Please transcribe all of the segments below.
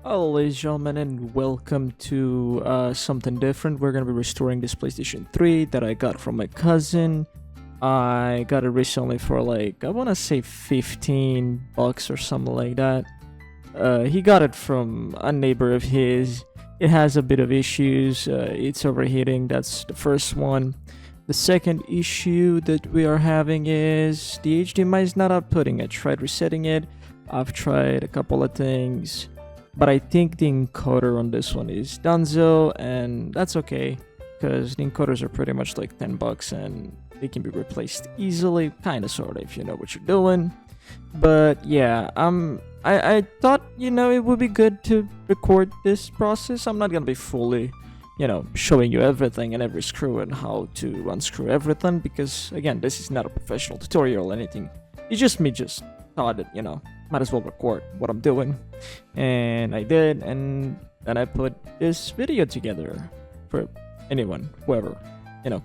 Hello ladies and gentlemen, and welcome to something different. We're gonna be restoring this PlayStation 3 that I got from my cousin. I got it recently for like, I wanna say $15 or something like that. He got it from a neighbor of his. It has a bit of issues. It's overheating, that's the first one. The second issue that we are having is the HDMI is not outputting. I tried resetting it. I've tried a couple of things, but I think the encoder on this one is donezo, and that's okay because the encoders are pretty much like $10 and they can be replaced easily, kind of, sort of, if you know what you're doing. But yeah, I thought, it would be good to record this process. I'm not gonna be fully, showing you everything and every screw and how to unscrew everything, because again, this is not a professional tutorial or anything. It's just me thought that, might as well record what I'm doing. And I did, and then I put this video together for anyone, whoever,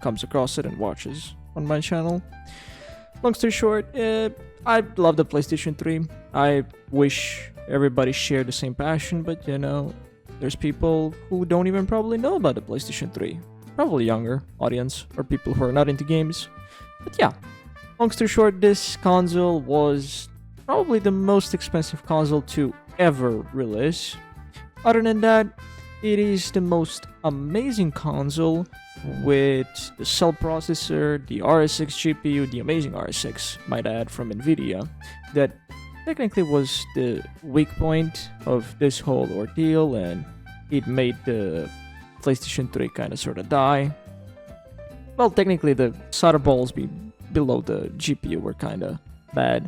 comes across it and watches on my channel. Long story short, I love the PlayStation 3. I wish everybody shared the same passion, but there's people who don't even probably know about the PlayStation 3. Probably younger audience or people who are not into games. But yeah, long story short, this console was probably the most expensive console to ever release. Other than that, it is the most amazing console with the cell processor, the RS6 GPU, the amazing RS6, might add, from NVidia, that technically was the weak point of this whole ordeal, and it made the PlayStation 3 kind of sort of die. Well, technically the solder balls below the GPU were kind of bad.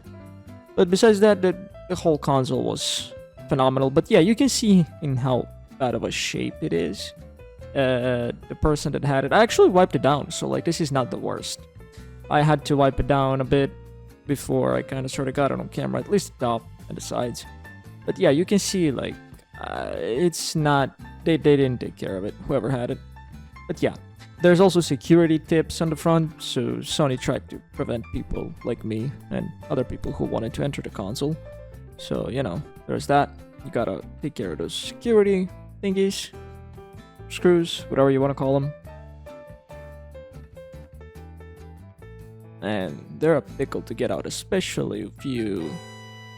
But besides that, the whole console was phenomenal. But yeah, you can see in how bad of a shape it is. The person that had it, I actually wiped it down, so like this is not the worst. I had to wipe it down a bit before I kind of sort of got it on camera, at least the top and the sides. But yeah, you can see like it's not, they didn't take care of it, whoever had it. But yeah, there's also security tips on the front, so Sony tried to prevent people like me and other people who wanted to enter the console. So, there's that. You gotta take care of those security thingies, screws, whatever you want to call them. And they're a pickle to get out, especially if you...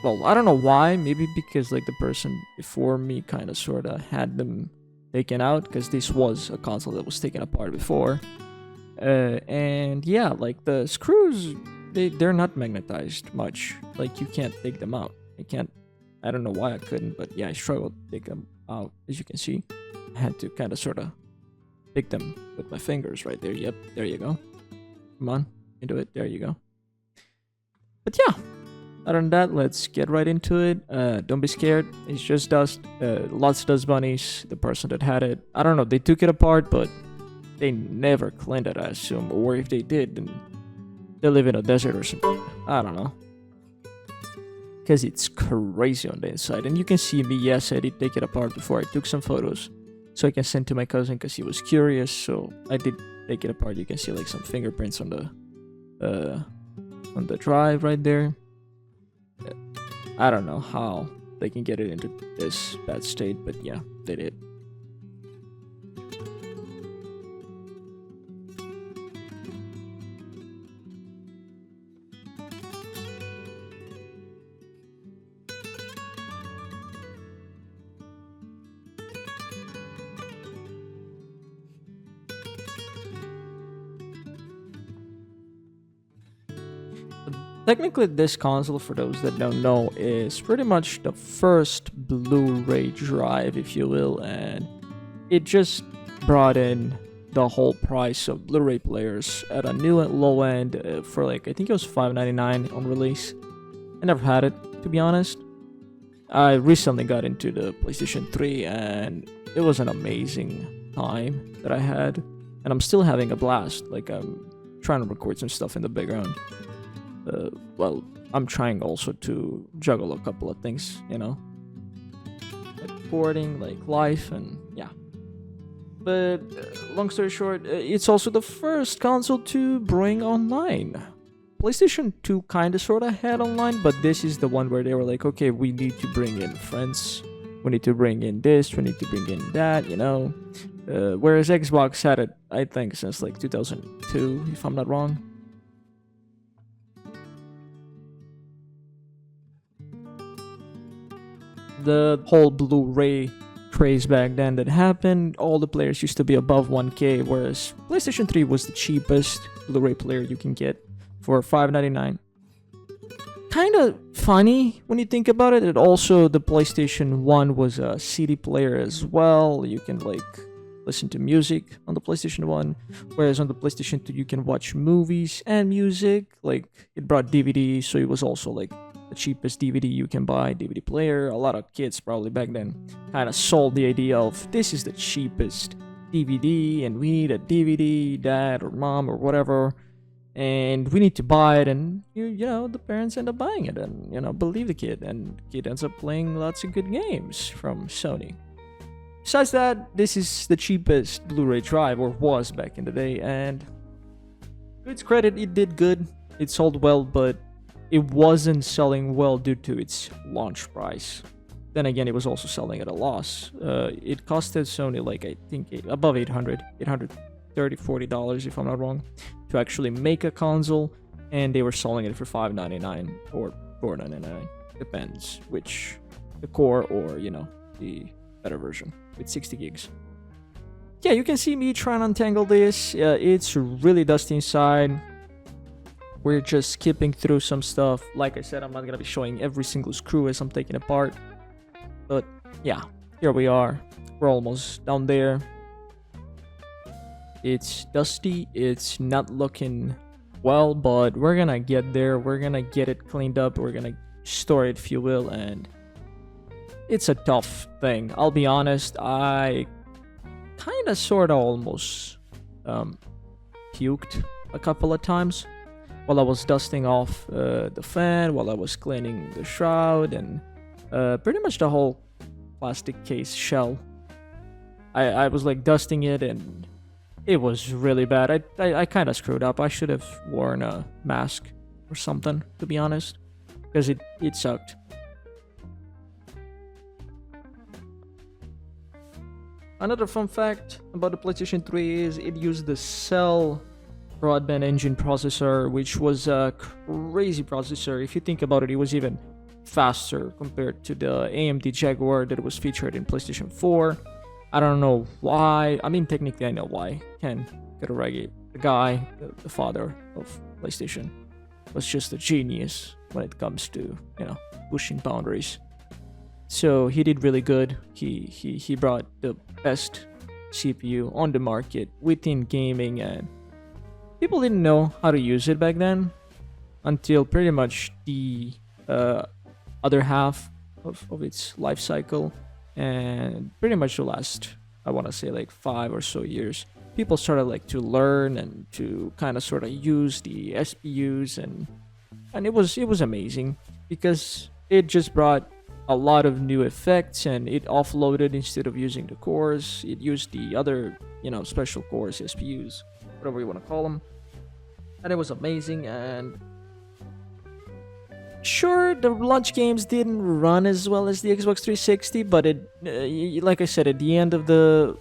Well, I don't know why. Maybe because like the person before me kind of sort of had them taken out, because this was a console that was taken apart before. And yeah, like the screws, they're not magnetized much. Like you can't take them out. I don't know why I couldn't, but yeah, I struggled to take them out. As you can see, I had to kind of sort of pick them with my fingers right there. Yep, there you go. Come on, into it. There you go. But yeah, other than that, let's get right into it. Don't be scared. It's just dust. Lots of dust bunnies. The person that had it, I don't know, they took it apart, but they never cleaned it, I assume. Or if they did, then they live in a desert or something. I don't know. Because it's crazy on the inside. And you can see me, yes, I did take it apart before. I took some photos so I can send to my cousin because he was curious. So I did take it apart. You can see like some fingerprints on the drive right there. I don't know how they can get it into this bad state, but yeah, they did. Technically, this console, for those that don't know, is pretty much the first Blu-ray drive, if you will, and it just brought in the whole price of Blu-ray players at a new and low end for like, I think it was $5.99 on release. I never had it, to be honest. I recently got into the PlayStation 3 and it was an amazing time that I had, and I'm still having a blast. Like, I'm trying to record some stuff in the background. Well, I'm trying also to juggle a couple of things, like recording, like life, and yeah. But long story short, it's also the first console to bring online. PlayStation 2 kinda sorta had online, but this is the one where they were like, okay, we need to bring in friends we need to bring in this, we need to bring in that, you know. Whereas Xbox had it, I think, since like 2002, if I'm not wrong. The whole Blu-ray craze back then that happened, all the players used to be above 1K, whereas PlayStation 3 was the cheapest Blu-ray player you can get for $5.99. Kind of funny when you think about it. And also, the PlayStation 1 was a CD player as well. You can like listen to music on the PlayStation 1, whereas on the PlayStation 2 you can watch movies and music. Like, it brought DVD, so it was also like the cheapest DVD you can buy, DVD player. A lot of kids probably back then kind of sold the idea of this is the cheapest DVD and we need a DVD, dad or mom or whatever, and we need to buy it. And you know, the parents end up buying it and, you know, believe the kid, and the kid ends up playing lots of good games from Sony. Besides that, this is the cheapest Blu-ray drive, or was back in the day, and to its credit, it did good. It sold well, but it wasn't selling well due to its launch price. Then again, it was also selling at a loss. It costed Sony like, I think, above $830, $40 if I'm not wrong, to actually make a console, and they were selling it for $5.99 or $4.99, depends which, the core or, you know, the better version with 60 gigs. Yeah, you can see me trying to untangle this. It's really dusty inside. We're just skipping through some stuff. Like I said, I'm not gonna be showing every single screw as I'm taking it apart. But yeah, here we are. We're almost down there. It's dusty. It's not looking well, but we're gonna get there. We're gonna get it cleaned up. We're gonna store it, if you will, and it's a tough thing. I'll be honest. I kind of, sort of, almost puked a couple of times while I was dusting off the fan, while I was cleaning the shroud, and pretty much the whole plastic case shell. I was like dusting it, and it was really bad. I kind of screwed up. I should have worn a mask or something, to be honest, because it sucked. Another fun fact about the PlayStation 3 is it used the Cell Broadband engine processor, which was a crazy processor. If you think about it, it was even faster compared to the AMD Jaguar that was featured in PlayStation 4. I don't know why. I mean, technically I know why. 𝒘𝒂𝒕𝒄𝒉𝒊𝒏𝒈, the guy, the father of PlayStation, was just a genius when it comes to, you know, pushing boundaries. So he did really good. He brought the best CPU on the market within gaming, and people didn't know how to use it back then until pretty much the other half of its life cycle, and pretty much the last, I want to say, like 5 or so years, people started like to learn and to kind of sort of use the SPUs, and it was amazing because it just brought a lot of new effects, and it offloaded instead of using the cores. It used the other, you know, special cores, SPUs, whatever you want to call them, and it was amazing. And sure, the launch games didn't run as well as the Xbox 360, but it, like I said, at the end of the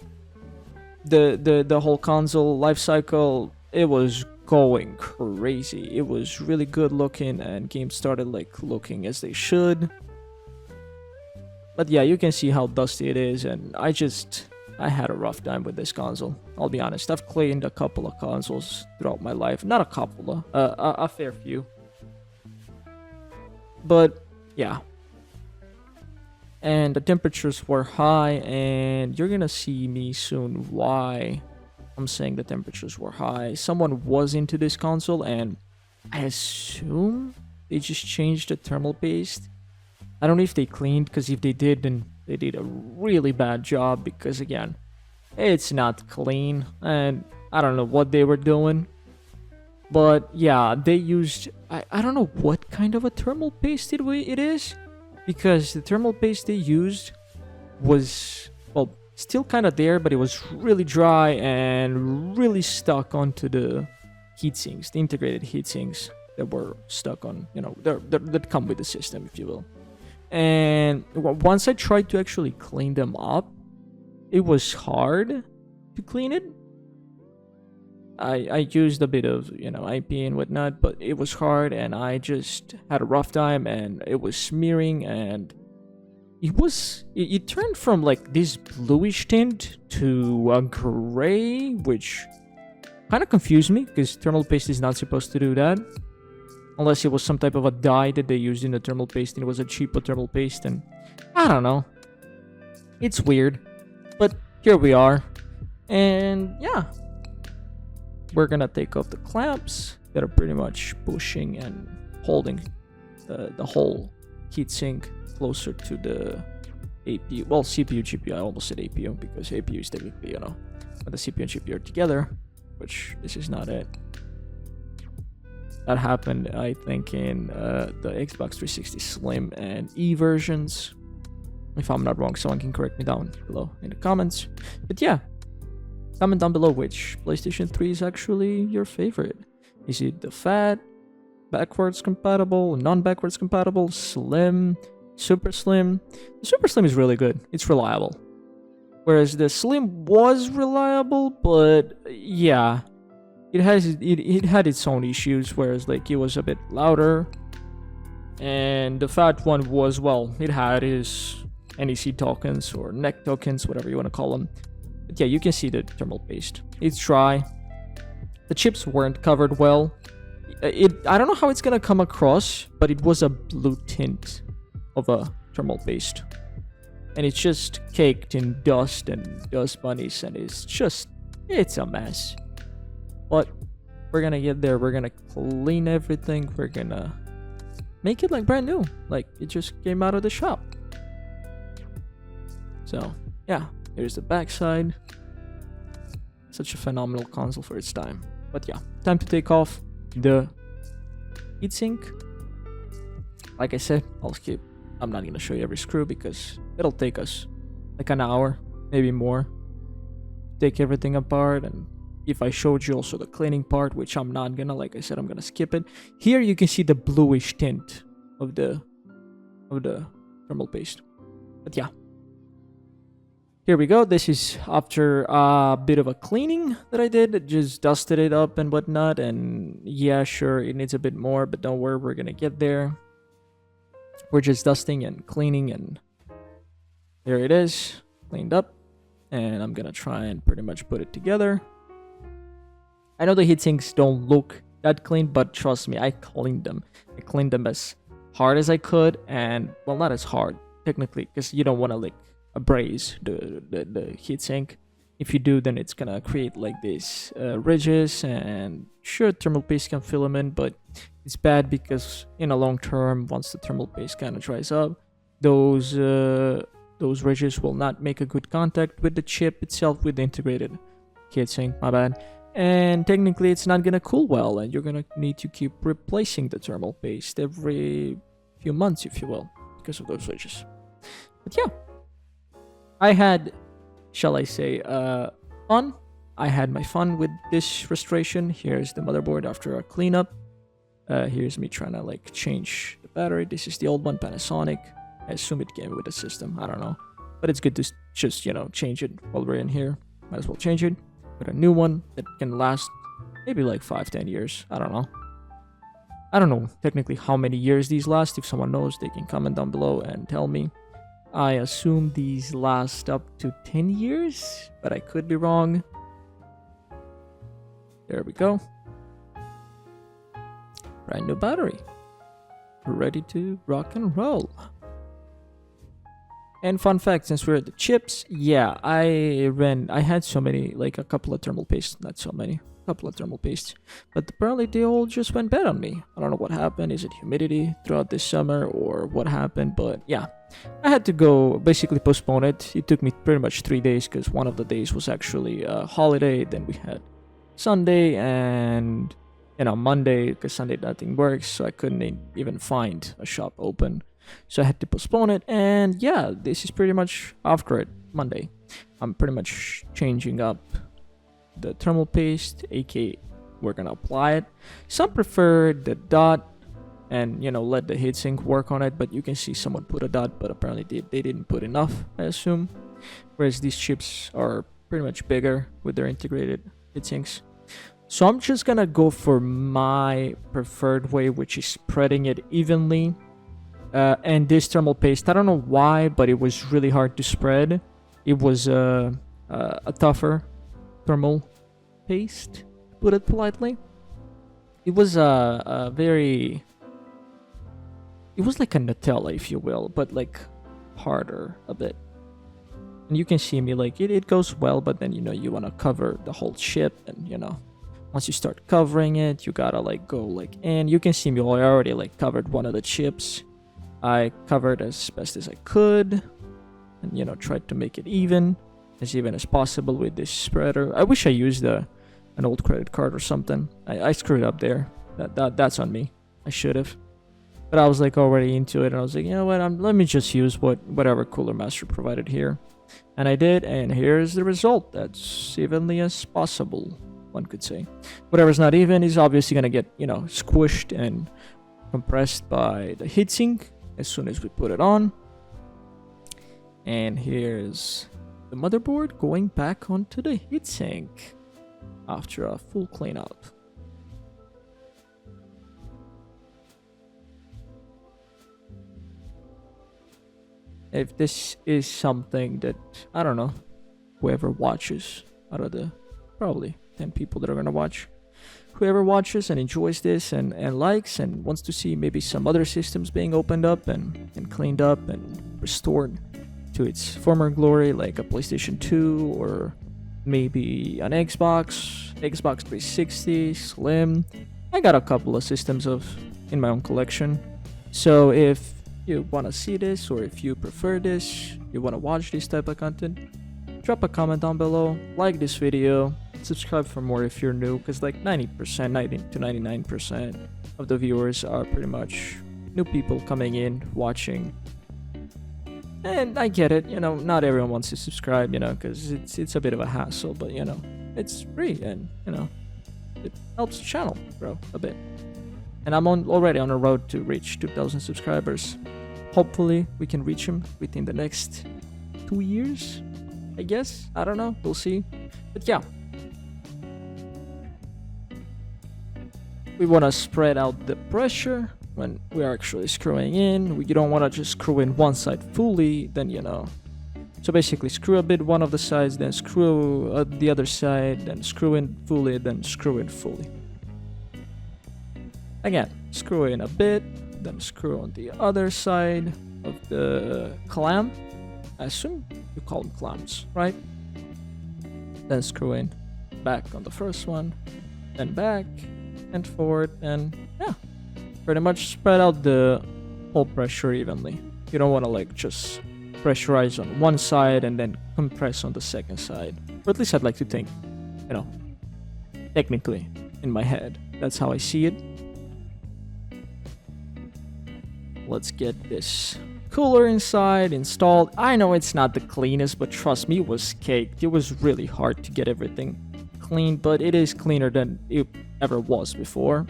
whole console life cycle, it was going crazy. It was really good looking, and games started like looking as they should. But yeah, you can see how dusty it is, and I had a rough time with this console. I'll be honest. I've cleaned a couple of consoles throughout my life. Not a couple, a fair few. But yeah. And the temperatures were high, and you're gonna see me soon why I'm saying the temperatures were high. Someone was into this console, and I assume they just changed the thermal paste. I don't know if they cleaned, because if they did, then they did a really bad job, because again, it's not clean, and I don't know what they were doing. But yeah, they used, I don't know what kind of a thermal paste it is, because the thermal paste they used was, well, still kind of there, but it was really dry and really stuck onto the heatsinks, the integrated heatsinks that were stuck on, you know, that come with the system, if you will. And once I tried to actually clean them up, it was hard to clean it. I used a bit of, you know, IP and whatnot, but it was hard, and I just had a rough time, and it was smearing, and it turned from like this bluish tint to a gray, which kind of confused me because thermal paste is not supposed to do that. Unless it was some type of a dye that they used in the thermal paste and it was a cheaper thermal paste, and I don't know. It's weird. But here we are. And yeah. We're gonna take off the clamps that are pretty much pushing and holding the whole heatsink closer to the APU. Well, CPU, GPU. I almost said APU because APU is technically, you know, when the CPU and GPU are together, which this is not it. That happened, I think, in the Xbox 360 Slim and E versions. If I'm not wrong, someone can correct me down below in the comments. But yeah, comment down below which PlayStation 3 is actually your favorite. Is it the fat, backwards compatible, non-backwards compatible, slim, super slim? The super slim is really good. It's reliable. Whereas the slim was reliable, but yeah. It had its own issues, whereas like it was a bit louder, and the fat one was, well, it had its NEC tokens or neck tokens, whatever you want to call them. But yeah, you can see the thermal paste. It's dry. The chips weren't covered well. I don't know how it's gonna come across, but it was a blue tint of a thermal paste, and it's just caked in dust and dust bunnies, and it's a mess. But we're gonna get there. We're gonna clean everything. We're gonna make it like brand new, like it just came out of the shop. So yeah, here's the backside. Such a phenomenal console for its time. But yeah, time to take off the heatsink. Like I said, I'm not gonna show you every screw because it'll take us like an hour, maybe more. Take everything apart, and if I showed you also the cleaning part, which I'm not gonna, like I said, I'm gonna skip it. Here you can see the bluish tint of the thermal paste. But yeah, here we go. This is after a bit of a cleaning that I did. Just dusted it up and whatnot, and yeah, sure, it needs a bit more, but don't worry, we're gonna get there. We're just dusting and cleaning, and there it is, cleaned up. And I'm gonna try and pretty much put it together. I know the heatsinks don't look that clean, but trust me, I cleaned them. I cleaned them as hard as I could, and well, not as hard technically, because you don't want to like abrase the heatsink. If you do, then it's gonna create like these ridges, and sure, thermal paste can fill them in, but it's bad because in a long term, once the thermal paste kind of dries up, those ridges will not make a good contact with the chip itself, with the integrated heatsink. My bad. And technically it's not gonna cool well, and you're gonna need to keep replacing the thermal paste every few months, if you will, because of those ridges. But yeah, I had, shall I say, fun. I had my fun with this restoration. Here's the motherboard after a cleanup. Here's me trying to like change the battery. This is the old one, Panasonic. I assume it came with the system, I don't know, but it's good to just, you know, change it while we're in here. Might as well change it with a new one that can last maybe like 5-10 years. I don't know technically how many years these last. If someone knows, they can comment down below and tell me. I assume these last up to 10 years, but I could be wrong. There we go. Brand new battery. Ready to rock and roll. And fun fact, since we're at the chips, yeah, I had so many, like a couple of thermal pastes, not so many, a couple of thermal pastes, but apparently they all just went bad on me. I don't know what happened. Is it humidity throughout this summer or what happened? But yeah, I had to go basically postpone it. It took me pretty much 3 days because one of the days was actually a holiday. Then we had Sunday and, you know, Monday, because Sunday nothing works, so I couldn't even find a shop open. So I had to postpone it, and yeah, this is pretty much after it, Monday. I'm pretty much changing up the thermal paste, aka we're gonna apply it. Some prefer the dot and let the heatsink work on it. But you can see someone put a dot, but apparently they didn't put enough, I assume. Whereas these chips are pretty much bigger with their integrated heatsinks. So I'm just gonna go for my preferred way, which is spreading it evenly. And this thermal paste, I don't know why, but it was really hard to spread. It was a tougher thermal paste, to put it politely. It was it was like a Nutella, if you will, but like harder a bit. And you can see me, like, it goes well, but then you want to cover the whole chip, and once you start covering it, you gotta like go like in. You can see me, I already like covered one of the chips. I covered as best as I could, and tried to make it even as possible with this spreader. I wish I used an old credit card or something. I screwed up there. That's on me. I should have. But I was like already into it, and I was like, you know what? Let me just use whatever Cooler Master provided here, and I did. And here's the result. That's evenly as possible, one could say. Whatever's not even is obviously gonna get squished and compressed by the heatsink as soon as we put it on. And here's the motherboard going back onto the heatsink after a full cleanup. If this is something that, I don't know, whoever watches, out of the probably 10 people that are gonna watch, whoever watches and enjoys this and likes and wants to see maybe some other systems being opened up and cleaned up and restored to its former glory, like a PlayStation 2 or maybe an Xbox 360, Slim. I got a couple of systems in my own collection. So if you want to see this, or if you prefer this, you want to watch this type of content, drop a comment down below, like this video, subscribe for more if you're new, because like 90 to 99% of the viewers are pretty much new people coming in, watching. And I get it, not everyone wants to subscribe, because it's a bit of a hassle, but it's free, and it helps the channel grow a bit. And I'm already on a road to reach 2,000 subscribers. Hopefully we can reach them within the next 2 years, I guess. I don't know, we'll see. But yeah, we want to spread out the pressure when we are actually screwing in. You don't want to just screw in one side fully, then so basically screw a bit one of the sides, then screw the other side, then screw in fully, then screw in fully. Again, screw in a bit, then screw on the other side of the clamp. I assume you call them clamps, right? Then screw in back on the first one, then back and forward, and yeah, pretty much spread out the whole pressure evenly. You don't want to like just pressurize on one side and then compress on the second side. Or at least I'd like to think, technically in my head. That's how I see it. Let's get this cooler inside installed. I know it's not the cleanest, but trust me, it was caked. It was really hard to get everything clean, but it is cleaner than it ever was before.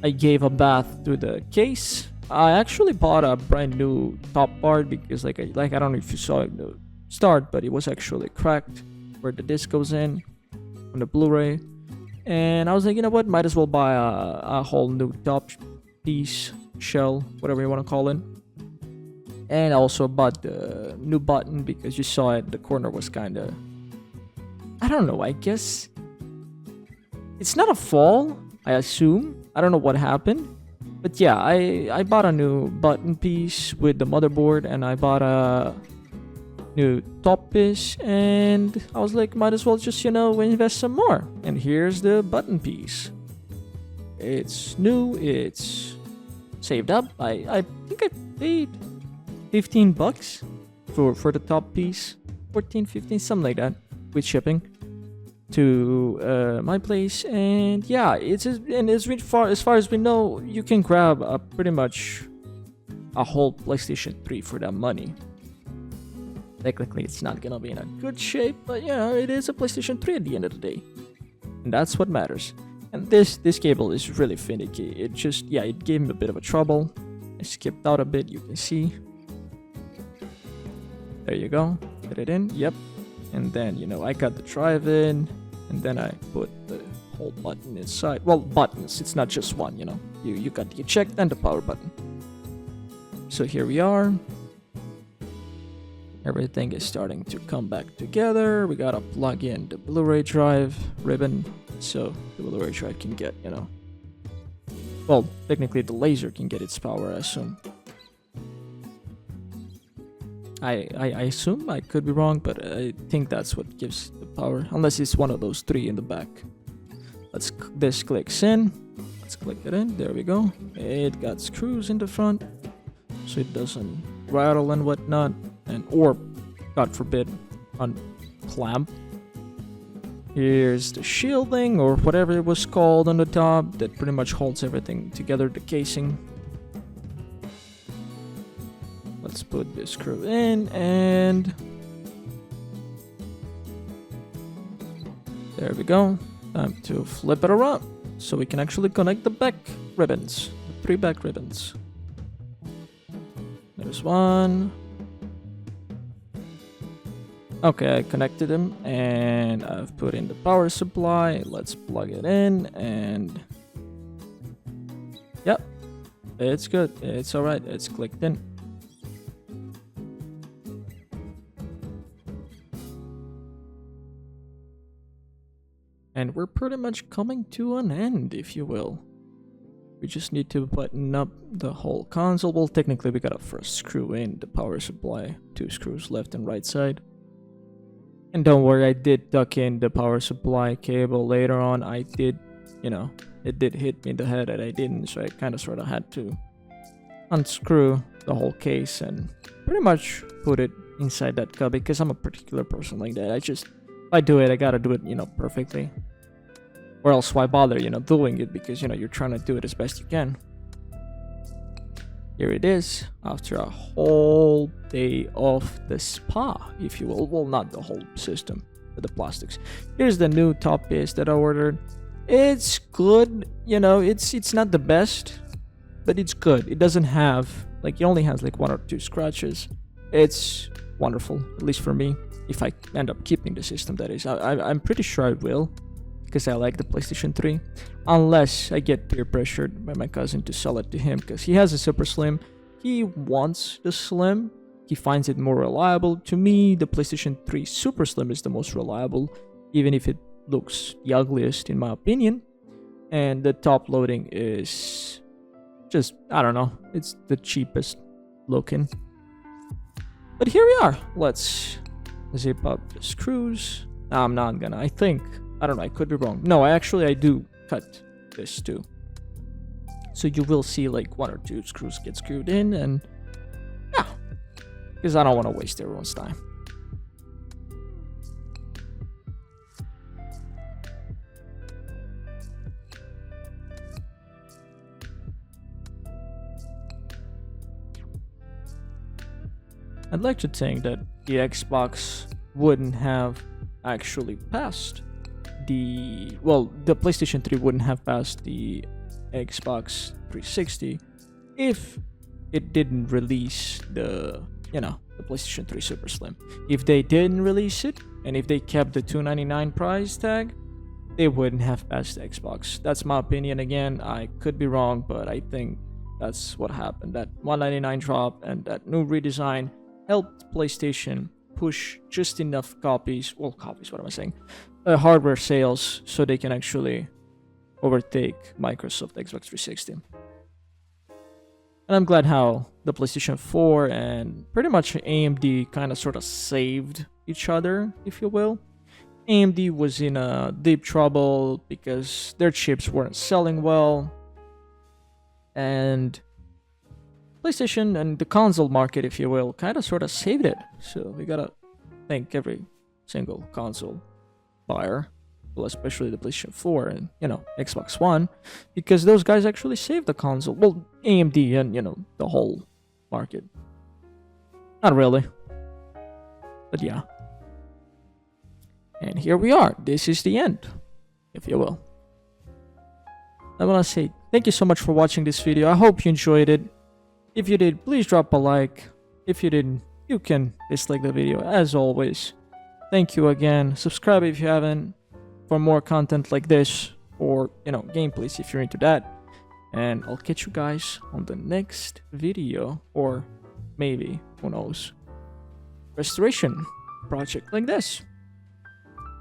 I gave a bath to the case. I actually bought a brand new top part because I don't know if you saw it in the start, but it was actually cracked where the disc goes in on the Blu-ray. And I was like, you know what, might as well buy a whole new top piece, shell, whatever you want to call it. And I also bought the new button because you saw it, the corner was kind of, I don't know, I guess it's not a fall, I assume. I don't know what happened, but yeah, I bought a new button piece with the motherboard, and I bought a new top piece, and I was like, might as well just invest some more. And here's the button piece. It's new, it's saved up. I think I paid $15 for the top piece, 14, 15, something like that, with shipping to my place. And yeah, it's really far, as far as we know, you can grab pretty much a whole PlayStation 3 for that money. Technically it's not gonna be in a good shape, but it is a PlayStation 3 at the end of the day, and that's what matters. And this cable is really finicky. It just, yeah, it gave me a bit of a trouble. I skipped out a bit, you can see. There you go. Put it in, yep. And then, you know, I got the drive in, and then I put the whole button inside. Well, buttons, it's not just one, you know. You got the eject and the power button. So here we are. Everything is starting to come back together. We gotta plug in the Blu-ray drive ribbon, so the Blu-ray drive can get, you know, well, technically the laser can get its power, I assume. I assume, I could be wrong, but I think that's what gives the power, unless it's one of those three in the back. This clicks in. Let's click it in. There we go. It got screws in the front, so it doesn't rattle and whatnot, or, God forbid, unclamp. Here's the shielding, or whatever it was called, on the top that pretty much holds everything together, the casing. Let's put this screw in, and there we go. Time to flip it around so we can actually connect the back ribbons, the 3 back ribbons. There's one. Okay, I connected them, and I've put in the power supply. Let's plug it in, and yep, it's good. It's alright. It's clicked in. And we're pretty much coming to an end, if you will. We just need to button up the whole console. Well, technically, we gotta first screw in the power supply. 2 screws left and right side. And don't worry, I did tuck in the power supply cable later on. I did, you know, it did hit me in the head and I didn't, so I kind of sort of had to unscrew the whole case and pretty much put it inside that cubby, because I'm a particular person like that. If I do it, I gotta do it, you know, perfectly. Or else why bother, you know, doing it, because, you know, you're trying to do it as best you can. Here it is, after a whole day of the spa, if you will. Well, not the whole system, but the plastics. Here's the new top piece that I ordered. It's good, you know, it's not the best, but it's good. It doesn't have, like, it only has like 1 or 2 scratches. It's wonderful, at least for me. If I end up keeping the system, that is. I'm pretty sure I will, because I like the PlayStation 3, unless I get peer pressured by my cousin to sell it to him, because he has a Super Slim. He wants the Slim. He finds it more reliable. To me, the PlayStation 3 Super Slim is the most reliable, even if it looks the ugliest in my opinion. And the top loading is just, I don't know, it's the cheapest looking. But here we are. Let's zip up the screws. I'm not gonna, I think, I don't know, I could be wrong. No, I do cut this too. So you will see like 1 or 2 screws get screwed in, and yeah, because I don't want to waste everyone's time. I'd like to think that the Xbox wouldn't have actually passed the PlayStation 3 wouldn't have passed the Xbox 360 if it didn't release the PlayStation 3 Super Slim. If they didn't release it, and if they kept the $299 price tag, they wouldn't have passed the Xbox. That's my opinion. Again, I could be wrong, but I think that's what happened. That $199 drop and that new redesign helped PlayStation push just enough hardware sales so they can actually overtake Microsoft Xbox 360. And I'm glad how the PlayStation 4 and pretty much AMD kind of sort of saved each other, if you will. AMD was in a deep trouble because their chips weren't selling well, and PlayStation and the console market, if you will, kind of sort of saved it. So we gotta thank every single console buyer, well, especially the PlayStation 4 and, Xbox One, because those guys actually saved the console. Well, AMD and, the whole market. Not really, but yeah. And here we are. This is the end, if you will. I want to say thank you so much for watching this video. I hope you enjoyed it. If you did, please drop a like. If you didn't, you can dislike the video as always. Thank you again. Subscribe if you haven't for more content like this, or gameplays if you're into that. And I'll catch you guys on the next video, or maybe, who knows, restoration project like this.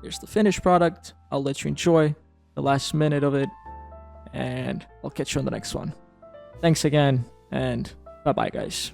Here's the finished product. I'll let you enjoy the last minute of it, and I'll catch you on the next one. Thanks again, and bye bye guys.